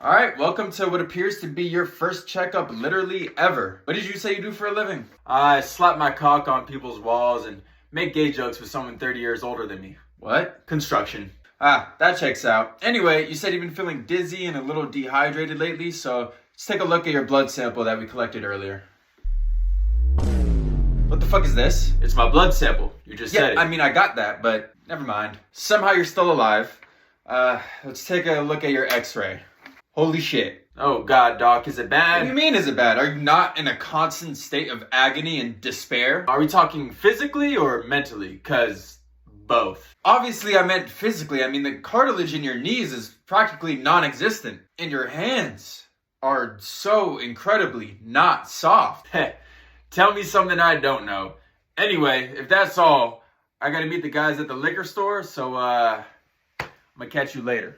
Alright, welcome to what appears to be your first checkup literally ever. What did you say you do for a living? I slap my cock on people's walls and make gay jokes with someone 30 years older than me. What? Construction. That checks out. Anyway, you said you've been feeling dizzy and a little dehydrated lately, so let's take a look at your blood sample that we collected earlier. What the fuck is this? It's my blood sample. You just said it. I mean, I got that, but never mind. Somehow you're still alive. Let's take a look at your x-ray. Holy shit. Oh God, Doc, is it What bad? do you mean, is it bad? Are you not in a constant state of agony and despair? Are we talking physically or mentally? 'Cause both. Obviously, I meant physically. I mean, the cartilage in your knees is practically non-existent. And your hands are so incredibly not soft. Heh, tell me something I don't know. Anyway, if that's all, I gotta meet the guys at the liquor store, so I'm gonna catch you later.